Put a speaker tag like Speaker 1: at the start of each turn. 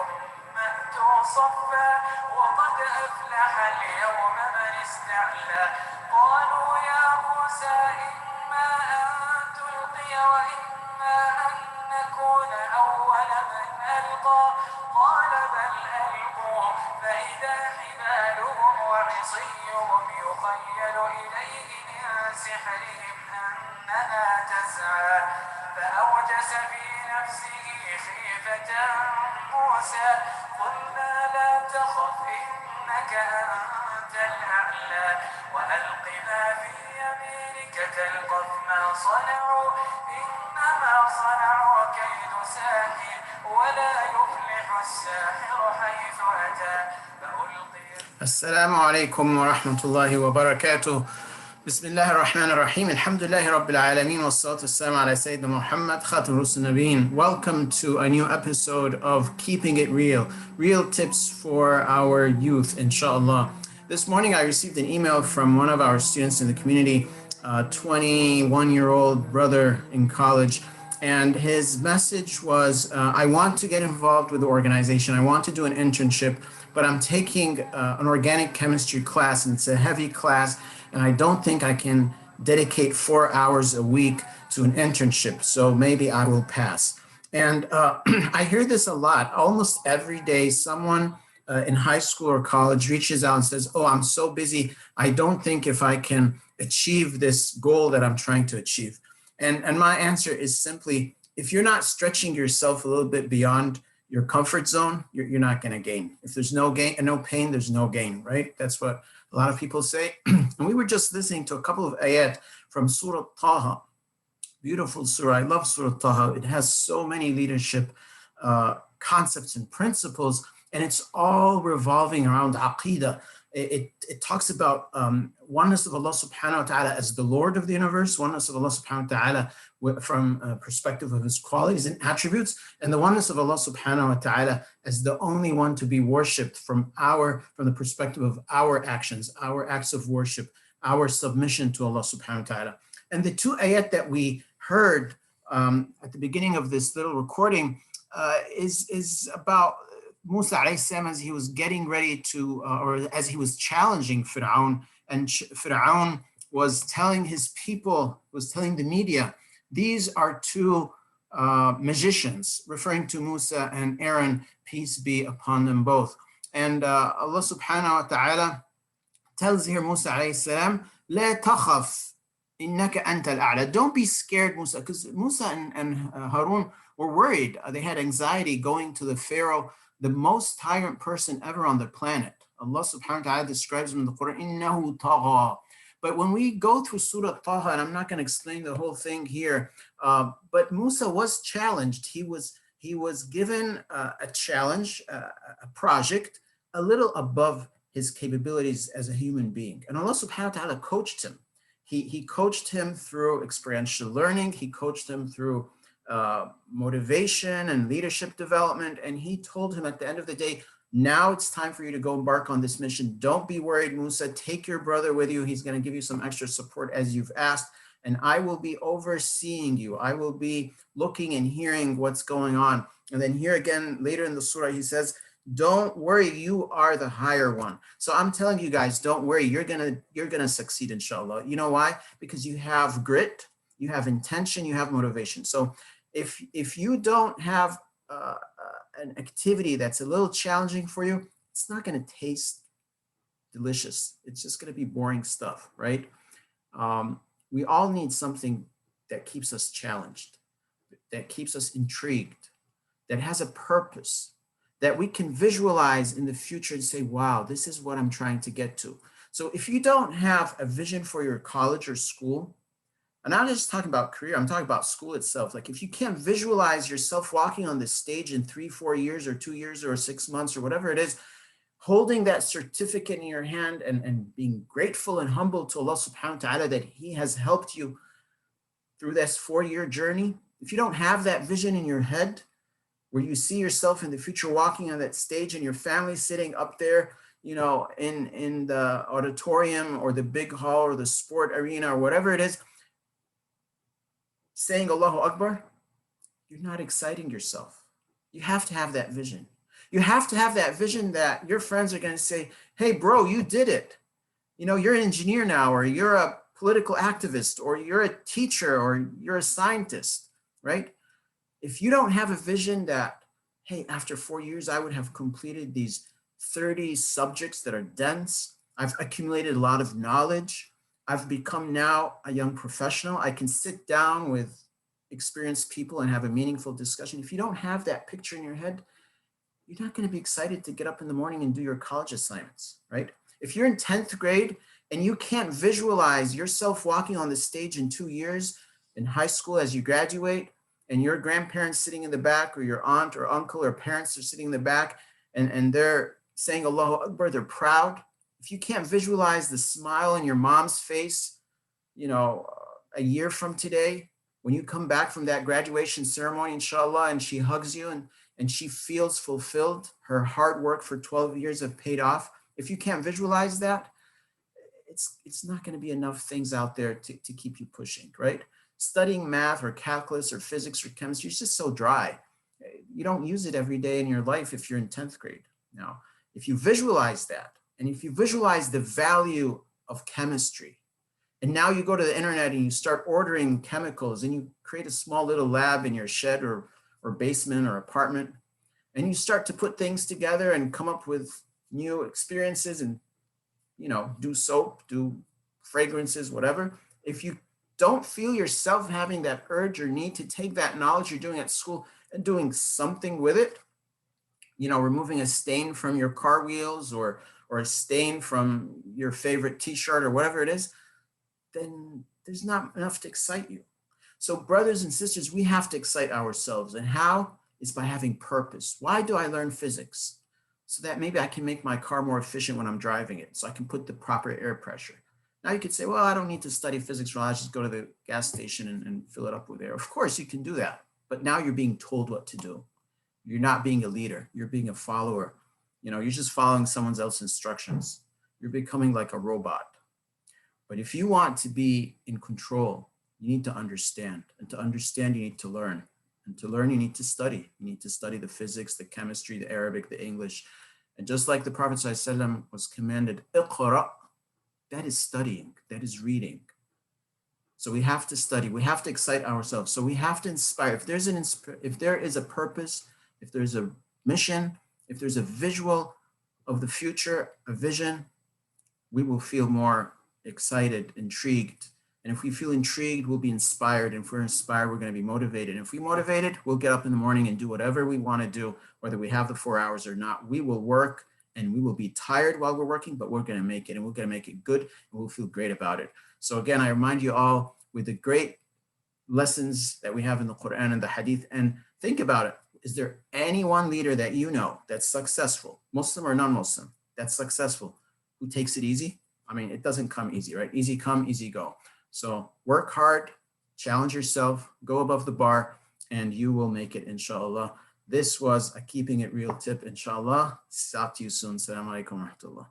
Speaker 1: ثم أتوا صفا وقد أفلح اليوم من استعلى قالوا يا موسى إما أن تلقي وإما أن نكون أول من ألقى قال بل ألقوا فإذا حبالهم وعصيهم يخيل إليه من سحرهم أنها تسعى فأوجس في نفسه خيفة موسى قلنا لا تخف إنك أنت الأعلى وألق ما في يمينك تلقف ما صنعوا إنما صنعوا كيد ساحر ولا يفلح الساحر حيث أتى فألقي. السلام عليكم ورحمة الله وبركاته. بسم الله الرحمن الرحيم. Alhamdulillahi Rabbil Alameen. Wassalatu wassalamu ala Sayyidina Muhammad Khatam Rusul Nabeen. Welcome to a new episode of Keeping It Real. Real tips for our youth, inshallah. This morning I received an email from one of our students in the community, a 21-year-old brother in college. And his message was, I want to get involved with the organization. I want to do an internship, but I'm taking an organic chemistry class, and it's a heavy class, and I don't think I can dedicate 4 hours a week to an internship, so maybe I will pass. And I hear this a lot. Almost every day, someone in high school or college reaches out and says, oh, I'm so busy, I don't think if I can achieve this goal that I'm trying to achieve. And my answer is simply, if you're not stretching yourself a little bit beyond your comfort zone, you're not going to gain. If there's no gain and no pain, there's no gain, right? That's what a lot of people say. And we were just listening to a couple of ayat from Surah Taha. Beautiful surah. I love Surah Taha. It has so many leadership concepts and principles, and it's all revolving around Aqidah. It talks about oneness of Allah subhanahu wa ta'ala as the Lord of the universe, oneness of Allah subhanahu wa ta'ala from a perspective of his qualities and attributes, and the oneness of Allah subhanahu wa ta'ala as the only one to be worshipped from the perspective of our actions, our acts of worship, our submission to Allah subhanahu wa ta'ala. And the two ayat that we heard at the beginning of this little recording is about Musa alayhi salam as he was getting ready to, or as he was challenging Fir'aun, and Fir'aun was telling his people, was telling the media, these are two magicians, referring to Musa and Aaron, peace be upon them both. And Allah subhanahu wa ta'ala tells here Musa alayhi salam, La takhaf, innaka anta al-a'la. Don't be scared, Musa, because Musa and Harun were worried. They had anxiety going to the Pharaoh, the most tyrant person ever on the planet. Allah subhanahu wa ta'ala describes him in the Quran, innahu tagha. But when we go through Surah Taha, and I'm not going to explain the whole thing here, but Musa was challenged. He was given a challenge, a project, a little above his capabilities as a human being. And Allah subhanahu wa ta'ala coached him. He coached him through experiential learning. He coached him through motivation and leadership development. And he told him at the end of the day, now it's time for you to go embark on this mission. Don't be worried, Musa. Take your brother with you. He's going to give you some extra support as you've asked. And I will be overseeing you. I will be looking and hearing what's going on. And then here again, later in the surah, he says, don't worry, you are the higher one. So I'm telling you guys, don't worry. You're gonna succeed, inshallah. You know why? Because you have grit, you have intention, you have motivation. So if you don't have an activity that's a little challenging for you, it's not going to taste delicious. It's just going to be boring stuff, right? We all need something that keeps us challenged, that keeps us intrigued, that has a purpose, that we can visualize in the future and say, wow, this is what I'm trying to get to. So if you don't have a vision for your college or school, and I'm not just talking about career, I'm talking about school itself. Like if you can't visualize yourself walking on this stage in 3, 4 years or 2 years or 6 months or whatever it is, holding that certificate in your hand and being grateful and humble to Allah subhanahu wa ta'ala that he has helped you through this 4-year journey. If you don't have that vision in your head where you see yourself in the future walking on that stage and your family sitting up there, you know, in the auditorium or the big hall or the sport arena or whatever it is, saying Allahu Akbar, you're not exciting yourself. You have to have that vision.
Speaker 2: You have to have that vision that your friends are going to say, hey, bro, you did it. You know, you're an engineer now, or you're a political activist, or you're a teacher, or you're a scientist, right? If you don't have a vision that, hey, after 4 years, I would have completed these 30 subjects that are dense. I've accumulated a lot of knowledge. I've become now a young professional. I can sit down with experienced people and have a meaningful discussion. If you don't have that picture in your head, you're not going to be excited to get up in the morning and do your college assignments, right? If you're in 10th grade and you can't visualize yourself walking on the stage in 2 years in high school as you graduate, and your grandparents sitting in the back, or your aunt or uncle or parents are sitting in the back, and they're saying Allahu Akbar, they're proud. If you can't visualize the smile on your mom's face, you know, a year from today, when you come back from that graduation ceremony, inshallah, and she hugs you and she feels fulfilled, her hard work for 12 years have paid off. If you can't visualize that, it's not going to be enough things out there to keep you pushing, right? Studying math or calculus or physics or chemistry is just so dry. You don't use it every day in your life if you're in 10th grade. Now, if you visualize that, and if you visualize the value of chemistry, and now you go to the internet and you start ordering chemicals, and you create a small little lab in your shed or basement or apartment, and you start to put things together and come up with new experiences, and do soap, do fragrances, whatever. If you don't feel yourself having that urge or need to take that knowledge you're doing at school and doing something with it, removing a stain from your car wheels, or a stain from your favorite t-shirt or whatever it is, then there's not enough to excite you. So brothers and sisters, we have to excite ourselves. And how? Is by having purpose. Why do I learn physics? So that maybe I can make my car more efficient when I'm driving it, so I can put the proper air pressure. Now you could say, well, I don't need to study physics, I'll just go to the gas station and fill it up with air. Of course you can do that, but now you're being told what to do. You're not being a leader, you're being a follower. You're just following someone else's instructions. You're becoming like a robot. But if you want to be in control, you need to understand. And to understand, you need to learn. And to learn, you need to study. You need to study the physics, the chemistry, the Arabic, the English. And just like the Prophet ﷺ was commanded, Iqra, that is studying, that is reading. So we have to study, we have to excite ourselves. So we have to inspire. If there is a purpose, if there's a mission, if there's a visual of the future, a vision, we will feel more excited, intrigued. And if we feel intrigued, we'll be inspired. And if we're inspired, we're going to be motivated. And if we're motivated, we'll get up in the morning and do whatever we want to do, whether we have the 4 hours or not. We will work, and we will be tired while we're working, but we're going to make it, and we're going to make it good, and we'll feel great about it. So again, I remind you all with the great lessons that we have in the Quran and the Hadith, and think about it. Is there any one leader that you know that's successful, Muslim or non-Muslim, that's successful, who takes it easy? I mean, it doesn't come easy, right? Easy come, easy go. So work hard, challenge yourself, go above the bar, and you will make it, inshallah. This was a Keeping It Real tip, inshallah. Talk to you soon. Assalamu alaikum wa rahmatullah.